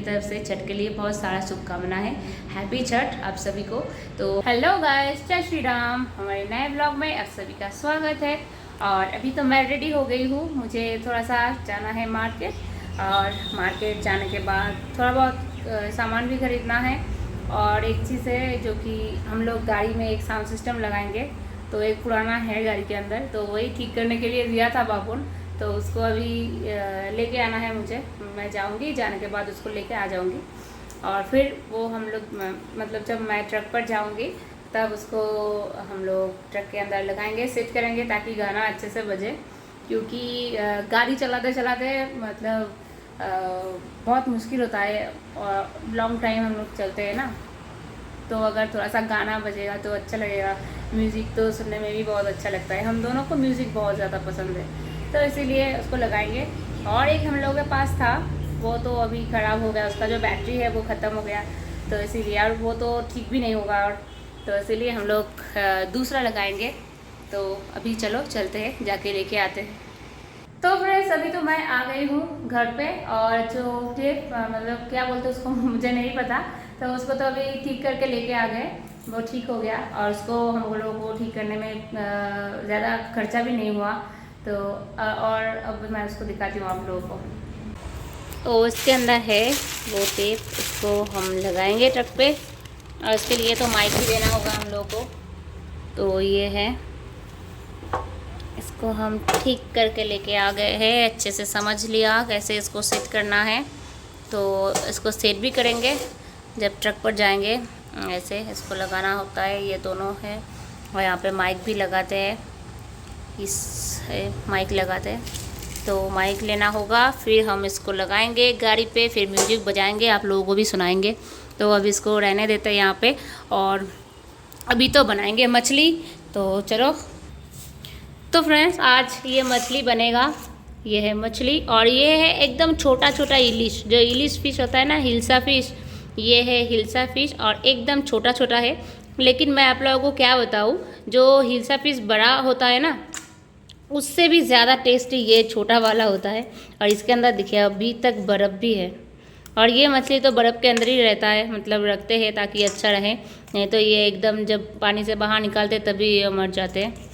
मेरी तरफ से छठ के लिए बहुत सारा शुभकामनाएं है। हैप्पी छठ आप सभी को। तो हेलो गाइस, जय श्री राम। हमारे नए ब्लॉग में आप सभी का स्वागत है। और अभी तो मैं रेडी हो गई हूँ, मुझे थोड़ा सा जाना है मार्केट। और मार्केट जाने के बाद थोड़ा बहुत सामान भी खरीदना है। और एक चीज़ है जो कि हम लोग गाड़ी में एक साउंड सिस्टम लगाएंगे। तो एक पुराना है गाड़ी के अंदर, तो वही ठीक करने के लिए दिया था बापुन, तो उसको अभी लेके आना है मुझे। मैं जाऊंगी, जाने के बाद उसको लेके आ जाऊंगी। और फिर वो हम लोग मतलब जब मैं ट्रक पर जाऊंगी तब उसको हम लोग ट्रक के अंदर लगाएंगे, सेट करेंगे ताकि गाना अच्छे से बजे। क्योंकि गाड़ी चलाते चलाते मतलब बहुत मुश्किल होता है और लॉन्ग टाइम हम लोग चलते हैं ना, तो अगर थोड़ा सा गाना बजेगा तो अच्छा लगेगा। म्यूज़िक तो सुनने में भी बहुत अच्छा लगता है, हम दोनों को म्यूज़िक बहुत ज़्यादा पसंद है, तो इसीलिए उसको लगाएंगे। और एक हम लोगों के पास था, वो तो अभी ख़राब हो गया, उसका जो बैटरी है वो ख़त्म हो गया, तो इसीलिए और वो तो ठीक भी नहीं होगा, और तो इसीलिए हम लोग दूसरा लगाएंगे। तो अभी चलो चलते हैं, जाके लेके आते हैं। तो फ्रेंड्स अभी तो मैं आ गई हूँ घर पे, और जो टेप मतलब क्या बोलते हैं उसको मुझे नहीं पता, तो उसको तो अभी ठीक करके लेके आ गए, वो ठीक हो गया। और उसको हम लोगों को ठीक करने में ज़्यादा खर्चा भी नहीं हुआ। तो और अब मैं उसको दिखाती हूँ आप लोगों को। तो इसके अंदर है वो टेप, इसको हम लगाएंगे ट्रक पे। और इसके लिए तो माइक भी देना होगा हम लोगों को। तो ये है, इसको हम ठीक करके लेके आ गए हैं। अच्छे से समझ लिया कैसे इसको सेट करना है, तो इसको सेट भी करेंगे जब ट्रक पर जाएंगे। ऐसे इसको लगाना होता है, ये दोनों है। और यहाँ पे माइक भी लगाते हैं, इस माइक लगाते हैं, तो माइक लेना होगा। फिर हम इसको लगाएंगे गाड़ी पे, फिर म्यूजिक बजाएंगे, आप लोगों को भी सुनाएंगे। तो अब इसको रहने देते हैं यहाँ पे, और अभी तो बनाएंगे मछली। तो चलो। तो फ्रेंड्स आज ये मछली बनेगा, ये है मछली। और ये है एकदम छोटा छोटा इलिश, जो इलिश फिश होता है ना, हिल्सा फिश, ये है हिल्सा फिश, और एकदम छोटा छोटा है। लेकिन मैं आप लोगों को क्या बताऊँ, जो हिल्सा फिश बड़ा होता है ना, उससे भी ज़्यादा टेस्टी ये छोटा वाला होता है। और इसके अंदर देखिए अभी तक बर्फ़ भी है, और ये मछली तो बर्फ़ के अंदर ही रहता है, मतलब रखते हैं ताकि अच्छा रहे, नहीं तो ये एकदम जब पानी से बाहर निकालते तभी ये मर जाते हैं।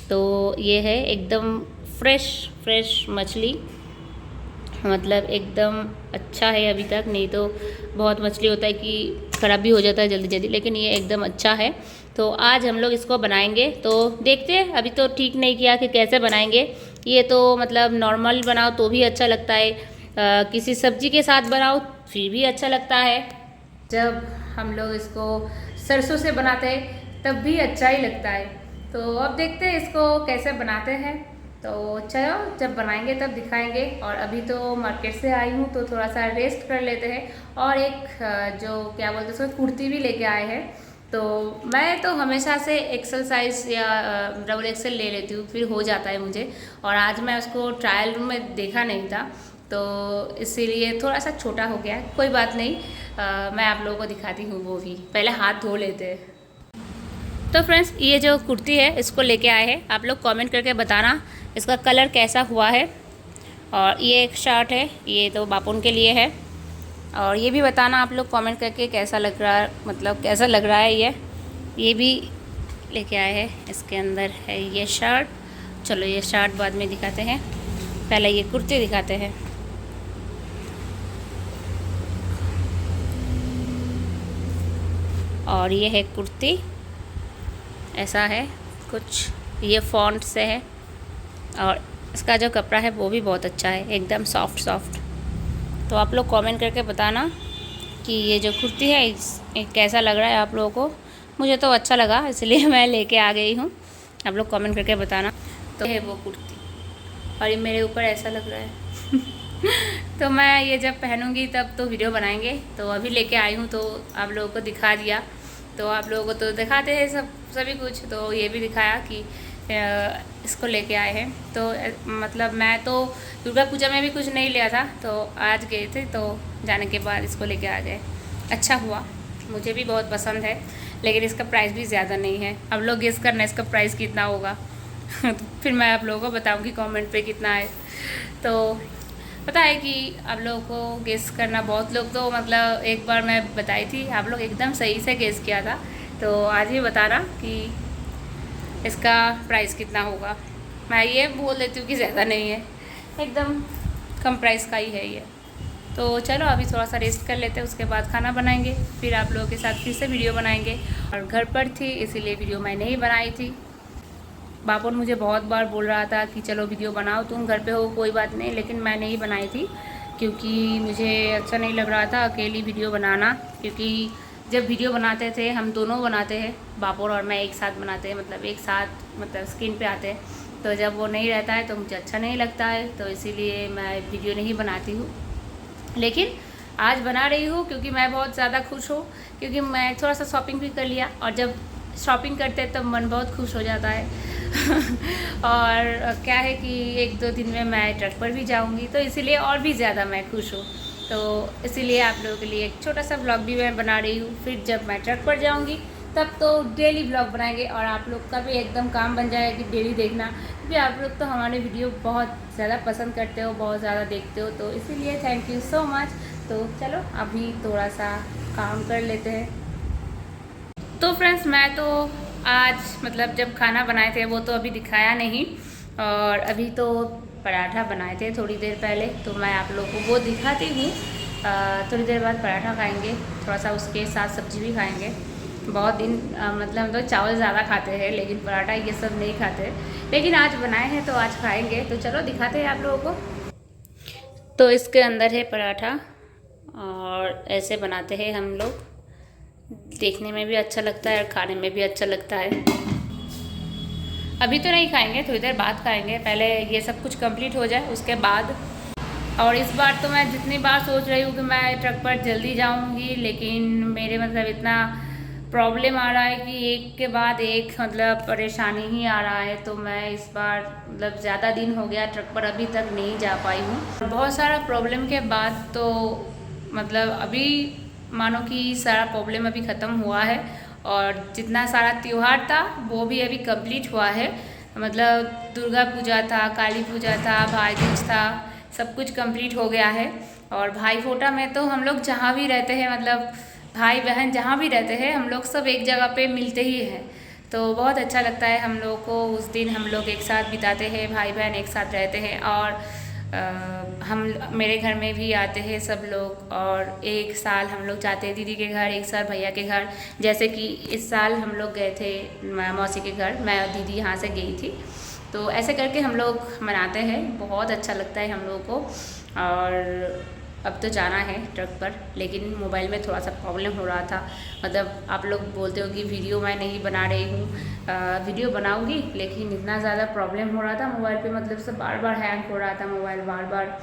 तो ये है एकदम फ्रेश मछली, मतलब एकदम अच्छा है अभी तक। नहीं तो बहुत मछली होता है कि ख़राब भी हो जाता है जल्दी जल्दी, लेकिन ये एकदम अच्छा है। तो आज हम लोग इसको बनाएंगे, तो देखते हैं। अभी तो ठीक नहीं किया कि कैसे बनाएंगे। ये तो मतलब नॉर्मल बनाओ तो भी अच्छा लगता है, किसी सब्जी के साथ बनाओ फिर भी अच्छा लगता है। जब हम लोग इसको सरसों से बनाते हैं तब भी अच्छा ही लगता है। तो अब देखते हैं इसको कैसे बनाते हैं। तो चलो जब बनाएंगे तब दिखाएंगे। और अभी तो मार्केट से आई हूँ, तो थोड़ा सा रेस्ट कर लेते हैं। और एक जो क्या बोलते हैं उसको, कुर्ती भी लेके आए हैं। तो मैं तो हमेशा से एक्सेल साइज़ या डबल एक्सेल ले लेती हूँ, फिर हो जाता है मुझे। और आज मैं उसको ट्रायल रूम में देखा नहीं था, तो इसीलिए थोड़ा सा छोटा हो गया। कोई बात नहीं, मैं आप लोगों को दिखाती हूँ। वो भी पहले हाथ धो लेते हैं। तो फ्रेंड्स ये जो कुर्ती है इसको लेके आए हैं, आप लोग कमेंट करके बताना इसका कलर कैसा हुआ है। और ये एक शर्ट है, ये तो बापुन के लिए है। और ये भी बताना आप लोग कमेंट करके कैसा लग रहा है, मतलब कैसा लग रहा है। ये भी लेके आए हैं। इसके अंदर है ये शर्ट। चलो ये शर्ट बाद में दिखाते हैं, पहले ये कुर्ती दिखाते हैं। और ये है कुर्ती, ऐसा है कुछ, ये फॉन्ट से है। और इसका जो कपड़ा है वो भी बहुत अच्छा है, एकदम सॉफ्ट। तो आप लोग कमेंट करके बताना कि ये जो कुर्ती है कैसा लग रहा है आप लोगों को। मुझे तो अच्छा लगा, इसलिए मैं लेके आ गई हूँ। आप लोग कमेंट करके बताना। तो है वो कुर्ती, और ये मेरे ऊपर ऐसा लग रहा है। तो मैं ये जब पहनूंगी तब तो वीडियो बनाएंगे। तो अभी लेके आई हूँ तो आप लोगों को दिखा दिया। तो आप लोगों को तो दिखाते हैं सभी कुछ, तो ये भी दिखाया कि इसको लेके आए हैं। तो मतलब मैं तो दुर्गा पूजा में भी कुछ नहीं लिया था, तो आज गए थे, तो जाने के बाद इसको लेके आ गए। अच्छा हुआ, मुझे भी बहुत पसंद है, लेकिन इसका प्राइस भी ज़्यादा नहीं है। अब लोग गेस करना इसका प्राइस कितना होगा। तो फिर मैं आप लोगों को बताऊंगी कमेंट पे कितना है। तो पता है कि आप लोगों को गेस करना, बहुत लोग तो मतलब एक बार मैं बताई थी, आप लोग एकदम सही से गेस किया था। तो आज ही बताना कि इसका प्राइस कितना होगा। मैं ये बोल देती हूँ कि ज़्यादा नहीं है, एकदम कम प्राइस का ही है ये। तो चलो अभी थोड़ा सा रेस्ट कर लेते हैं, उसके बाद खाना बनाएंगे, फिर आप लोगों के साथ फिर से वीडियो बनाएंगे। और घर पर थी इसीलिए वीडियो मैंने ही बनाई थी। बापुन मुझे बहुत बार बोल रहा था कि चलो वीडियो बनाओ, तुम घर पे हो कोई बात नहीं, लेकिन मैंने ही बनाई थी क्योंकि मुझे अच्छा नहीं लग रहा था अकेली वीडियो बनाना। क्योंकि जब वीडियो बनाते थे हम दोनों बनाते हैं, बापुर और मैं एक साथ बनाते हैं, मतलब एक साथ मतलब स्क्रीन पे आते हैं। तो जब वो नहीं रहता है तो मुझे अच्छा नहीं लगता है, तो इसीलिए मैं वीडियो नहीं बनाती हूँ। लेकिन आज बना रही हूँ क्योंकि मैं बहुत ज़्यादा खुश हूँ, क्योंकि मैं थोड़ा सा शॉपिंग भी कर लिया, और जब शॉपिंग करते हैं तब मन बहुत खुश हो जाता है। और क्या है कि 1-2 दिन में मैं ट्रक पर भी जाऊंगी, तो इसीलिए और भी ज़्यादा मैं खुश हूँ। तो इसीलिए आप लोगों के लिए एक छोटा सा ब्लॉग भी मैं बना रही हूँ। फिर जब मैं ट्रक पर जाऊंगी तब तो डेली ब्लॉग बनाएंगे, और आप लोग का भी एकदम काम बन जाएगा कि डेली देखना, क्योंकि आप लोग तो हमारे वीडियो बहुत ज़्यादा पसंद करते हो, बहुत ज़्यादा देखते हो, तो इसीलिए थैंक यू सो मच। तो चलो अभी थोड़ा सा काम कर लेते हैं। तो फ्रेंड्स मैं तो आज मतलब जब खाना बनाए थे वो तो अभी दिखाया नहीं, और अभी तो पराठा बनाए थे थोड़ी देर पहले, तो मैं आप लोगों को वो दिखाती हूँ। थोड़ी देर बाद पराठा खाएंगे, थोड़ा सा उसके साथ सब्जी भी खाएंगे। बहुत दिन मतलब हम तो चावल ज़्यादा खाते हैं, लेकिन पराठा ये सब नहीं खाते, लेकिन आज बनाए हैं तो आज खाएंगे। तो चलो दिखाते हैं आप लोगों को। तो इसके अंदर है पराठा, और ऐसे बनाते हैं हम लोग, देखने में भी अच्छा लगता है और खाने में भी अच्छा लगता है। अभी तो नहीं खाएंगे, थोड़ी देर बाद खाएंगे, पहले ये सब कुछ कंप्लीट हो जाए उसके बाद। और इस बार तो मैं जितनी बार सोच रही हूँ कि मैं ट्रक पर जल्दी जाऊँगी, लेकिन मेरे मतलब इतना प्रॉब्लम आ रहा है कि एक के बाद एक मतलब परेशानी ही आ रहा है। तो मैं इस बार मतलब ज़्यादा दिन हो गया ट्रक पर अभी तक नहीं जा पाई हूँ। बहुत सारा प्रॉब्लम के बाद तो मतलब अभी मानो कि सारा प्रॉब्लम अभी ख़त्म हुआ है, और जितना सारा त्यौहार था वो भी अभी कंप्लीट हुआ है। मतलब दुर्गा पूजा था, काली पूजा था, भाई दूज था, सब कुछ कंप्लीट हो गया है। और भाई फोटा में तो हम लोग जहाँ भी रहते हैं, मतलब भाई बहन जहाँ भी रहते हैं, हम लोग सब एक जगह पे मिलते ही हैं। तो बहुत अच्छा लगता है हम लोग को, उस दिन हम लोग एक साथ बिताते हैं, भाई बहन एक साथ रहते हैं। और हम मेरे घर में भी आते हैं सब लोग, और एक साल हम लोग जाते हैं दीदी के घर, एक साल भैया के घर। जैसे कि इस साल हम लोग गए थे मौसी के घर, मैं और दीदी यहाँ से गई थी। तो ऐसे करके हम लोग मनाते हैं, बहुत अच्छा लगता है हम लोगों को। और अब तो जाना है ट्रक पर, लेकिन मोबाइल में थोड़ा सा प्रॉब्लम हो रहा था। मतलब आप लोग बोलते हो कि वीडियो मैं नहीं बना रही हूँ, वीडियो बनाऊँगी, लेकिन इतना ज़्यादा प्रॉब्लम हो रहा था मोबाइल पे, मतलब सब बार बार हैंग हो रहा था मोबाइल, बार बार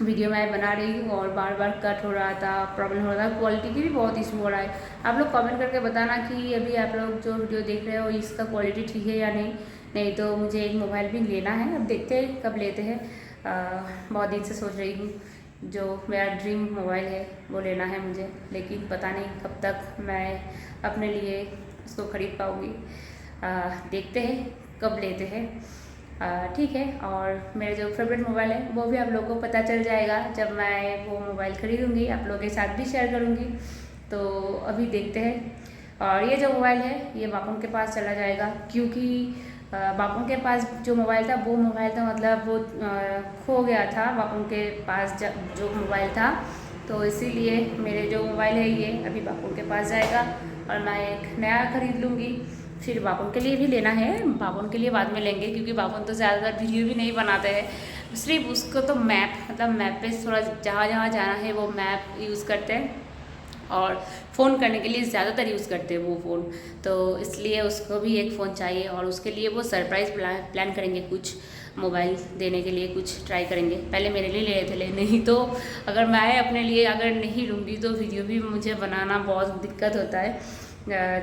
वीडियो मैं बना रही हूँ और बार बार कट हो रहा था, प्रॉब्लम हो रहा था, क्वालिटी की भी बहुत इशू हो रहा है। आप लोग कमेंट करके बताना कि अभी आप लोग जो वीडियो देख रहे हो इसका क्वालिटी ठीक है या नहीं। नहीं तो मुझे एक मोबाइल भी लेना है, अब देखते हैं कब लेते हैं। बहुत दिन से सोच रही हूँ, जो मेरा ड्रीम मोबाइल है वो लेना है मुझे, लेकिन पता नहीं कब तक मैं अपने लिए उसको ख़रीद पाऊँगी। देखते हैं कब लेते हैं। ठीक है, और मेरे जो फेवरेट मोबाइल है वो भी आप लोगों को पता चल जाएगा जब मैं वो मोबाइल ख़रीदूँगी, आप लोगों के साथ भी शेयर करूँगी। तो अभी देखते हैं। और ये जो मोबाइल है ये बापुन के पास चला जाएगा, क्योंकि बापुन के पास जो मोबाइल था वो मोबाइल था मतलब वो खो गया था बापुन के पास जो मोबाइल था। तो इसीलिए मेरे जो मोबाइल है ये अभी बापुन के पास जाएगा, और मैं एक नया ख़रीद लूँगी। फिर बापुन के लिए भी लेना है, बापुन के लिए बाद में लेंगे, क्योंकि बापुन तो ज़्यादातर वीडियो भी नहीं बनाते हैं, सिर्फ उसको तो मैप मतलब मैप पे थोड़ा जहाँ जहाँ जाना है वो मैप यूज़ करते हैं, और फ़ोन करने के लिए ज़्यादातर यूज़ करते हैं वो फ़ोन। तो इसलिए उसको भी एक फ़ोन चाहिए, और उसके लिए वो सरप्राइज़ प्लान करेंगे, कुछ मोबाइल देने के लिए कुछ ट्राई करेंगे। पहले मेरे लिए ले रहे थे, नहीं तो अगर मैं अपने लिए अगर नहीं लूँगी तो वीडियो भी मुझे बनाना बहुत दिक्कत होता है।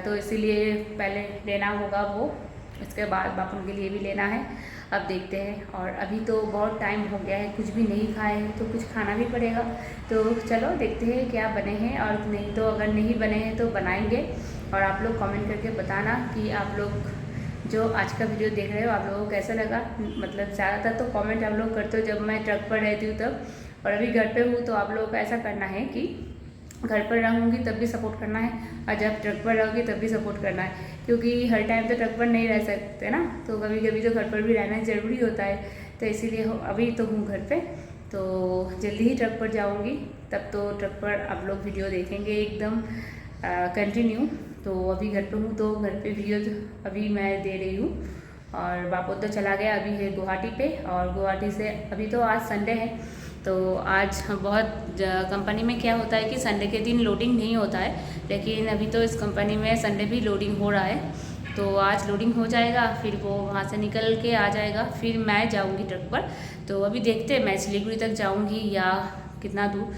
तो इसीलिए पहले लेना होगा वो, इसके बाद बापुन के लिए भी लेना है। अब देखते हैं, और अभी तो बहुत टाइम हो गया है, कुछ भी नहीं खाए हैं तो कुछ खाना भी पड़ेगा। तो चलो देखते हैं क्या बने हैं, और नहीं तो अगर नहीं बने हैं तो बनाएंगे। और आप लोग कमेंट करके बताना कि आप लोग जो आज का वीडियो देख रहे हो आप लोगों को कैसा लगा, मतलब ज़्यादातर तो कमेंट आप लोग करते हो जब मैं ट्रक पर रहती हूँ तब, और अभी घर पे हूँ तो आप लोगों को ऐसा करना है कि घर पर रहूँगी तब भी सपोर्ट करना है और जब ट्रक पर रहोगी तब भी सपोर्ट करना है, क्योंकि हर टाइम तो ट्रक पर नहीं रह सकते ना, तो कभी कभी तो घर पर भी रहना ज़रूरी होता है। तो इसीलिए अभी तो हूँ घर पे, तो जल्दी ही ट्रक पर जाऊँगी, तब तो ट्रक पर आप लोग वीडियो देखेंगे एकदम कंटिन्यू। तो अभी घर पे हूँ तो घर पे वीडियो अभी मैं दे रही हूँ, और बापू तो चला गया अभी है गुवाहाटी पे, और गुवाहाटी से अभी तो आज संडे है तो आज बहुत कंपनी में क्या होता है कि संडे के दिन लोडिंग नहीं होता है, लेकिन अभी तो इस कंपनी में संडे भी लोडिंग हो रहा है, तो आज लोडिंग हो जाएगा, फिर वो वहाँ से निकल के आ जाएगा, फिर मैं जाऊँगी ट्रक पर। तो अभी देखते हैं मैं सिलीगुड़ी तक जाऊँगी या कितना दूर,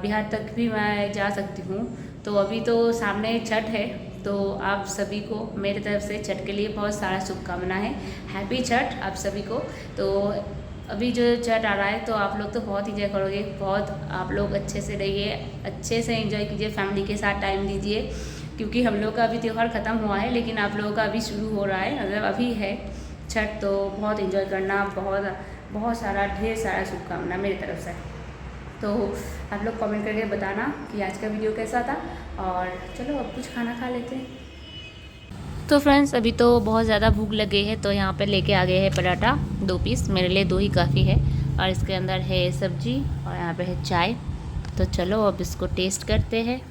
बिहार तक भी मैं जा सकती हूँ। तो अभी तो सामने छठ है, तो आप सभी को मेरे तरफ से छठ के लिए बहुत सारा शुभकामना है, हैप्पी छठ आप सभी को। तो अभी जो छठ आ रहा है तो आप लोग तो बहुत इंजॉय करोगे, बहुत आप लोग अच्छे से रहिए, अच्छे से एंजॉय कीजिए, फैमिली के साथ टाइम दीजिए, क्योंकि हम लोग का अभी त्यौहार ख़त्म हुआ है लेकिन आप लोगों का अभी शुरू हो रहा है, मतलब अभी है छठ, तो बहुत इंजॉय करना, बहुत सारा ढेर सारा शुभकामना मेरी तरफ से। तो आप लोग कमेंट करके बताना कि आज का वीडियो कैसा था, और चलो अब कुछ खाना खा लेते हैं। तो फ्रेंड्स अभी तो बहुत ज़्यादा भूख लग गई है, तो यहाँ पे लेके आ गए हैं पराठा 2 पीस, मेरे लिए 2 ही काफ़ी है, और इसके अंदर है सब्जी और यहाँ पे है चाय। तो चलो अब इसको टेस्ट करते हैं।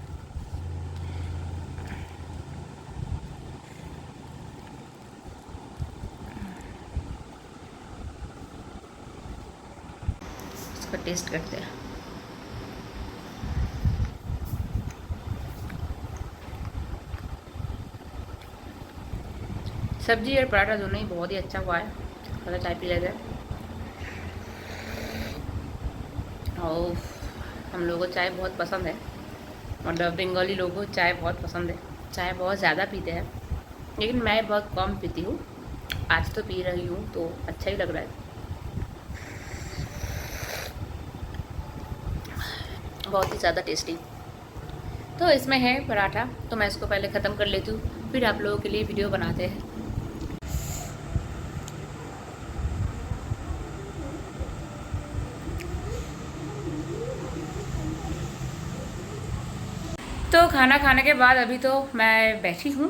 इसको टेस्ट करते हैं। सब्जी और पराठा दोनों ही बहुत ही अच्छा हुआ है। थोड़ा चाय पी लेते हैं। और हम लोगों को चाय बहुत पसंद है, मतलब बंगाली लोगों को चाय बहुत पसंद है, चाय बहुत ज़्यादा पीते हैं, लेकिन मैं बहुत कम पीती हूँ। आज तो पी रही हूँ तो अच्छा ही लग रहा है, बहुत ही ज़्यादा टेस्टी। तो इसमें है पराठा, तो मैं इसको पहले ख़त्म कर लेती हूँ, फिर आप लोगों के लिए वीडियो बनाते हैं। तो खाना खाने के बाद अभी तो मैं बैठी हूँ,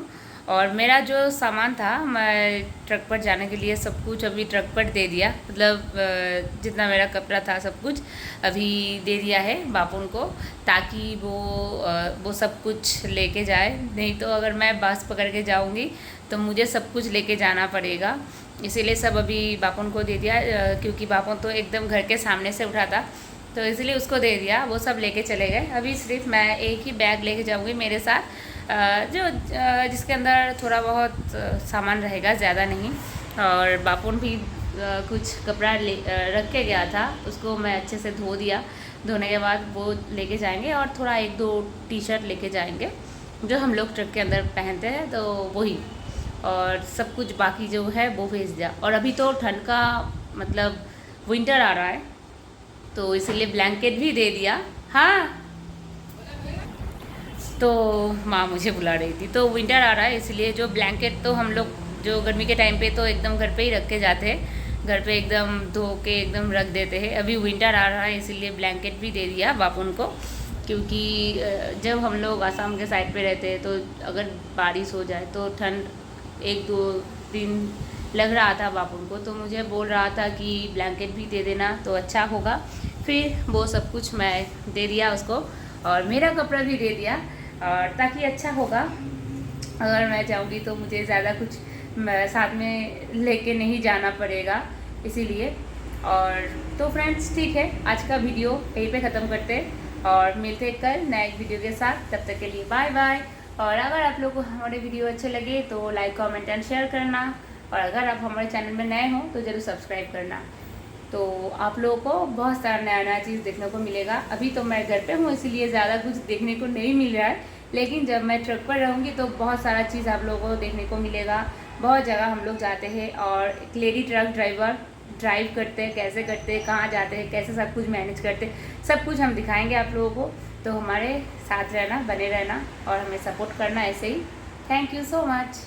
और मेरा जो सामान था मैं ट्रक पर जाने के लिए सब कुछ अभी ट्रक पर दे दिया, मतलब जितना मेरा कपड़ा था सब कुछ अभी दे दिया है बापुन को, ताकि वो सब कुछ लेके जाए। नहीं तो अगर मैं बस पकड़ के जाऊँगी तो मुझे सब कुछ लेके जाना पड़ेगा, इसीलिए सब अभी बापुन को दे दिया, क्योंकि बापुन तो एकदम घर के सामने से उठा था, तो इसलिए उसको दे दिया, वो सब लेके चले गए। अभी सिर्फ मैं एक ही बैग लेके जाऊँगी मेरे साथ, जिसके अंदर थोड़ा बहुत सामान रहेगा, ज़्यादा नहीं। और बापुन भी कुछ कपड़ा रख के गया था, उसको मैं अच्छे से धो दिया, धोने के बाद वो लेके जाएंगे, और थोड़ा 1-2 टी-शर्ट लेके जाएंगे जो हम लोग ट्रक के अंदर पहनते हैं, तो वही, और सब कुछ बाकी जो है वो भेज दिया। और अभी तो ठंड का मतलब विंटर आ रहा है, तो इसीलिए ब्लैंकेट भी दे दिया। हाँ, तो माँ मुझे बुला रही थी, तो विंटर आ रहा है इसलिए जो ब्लैंकेट तो हम लोग जो गर्मी के टाइम पे तो एकदम घर पे ही रख के जाते हैं, घर पे एकदम धो के एकदम रख देते हैं। अभी विंटर आ रहा है इसलिए ब्लैंकेट भी दे दिया बापुन को, क्योंकि जब हम लोग आसाम के साइड पे रहते हैं तो अगर बारिश हो जाए तो ठंड 1-2 दिन लग रहा था बापुन को, तो मुझे बोल रहा था कि ब्लैंकेट भी दे देना तो अच्छा होगा। फिर वो सब कुछ मैं दे दिया उसको, और मेरा कपड़ा भी दे दिया, और ताकि अच्छा होगा अगर मैं जाऊँगी तो मुझे ज़्यादा कुछ साथ में लेके नहीं जाना पड़ेगा, इसीलिए। और तो फ्रेंड्स ठीक है, आज का वीडियो यहीं पे ख़त्म करते हैं, और मिलते हैं कल नए एक वीडियो के साथ। तब तक के लिए बाय बाय। और अगर आप लोगों को हमारे वीडियो अच्छे लगे तो लाइक, कमेंट एंड शेयर करना, और अगर आप हमारे चैनल में नए हो तो ज़रूर सब्सक्राइब करना। तो आप लोगों को बहुत सारा नया नया चीज़ देखने को मिलेगा। अभी तो मैं घर पे हूँ इसीलिए ज़्यादा कुछ देखने को नहीं मिल रहा है, लेकिन जब मैं ट्रक पर रहूँगी तो बहुत सारा चीज़ आप लोगों को देखने को मिलेगा। बहुत जगह हम लोग जाते हैं, और एक लेडी ट्रक ड्राइवर ड्राइव करते हैं, कैसे करते हैं, कहाँ जाते हैं, कैसे सब कुछ मैनेज करते हैं, सब कुछ हम दिखाएंगे आप लोगों को। तो हमारे साथ रहना, बने रहना, और हमें सपोर्ट करना ऐसे ही। Thank you so much.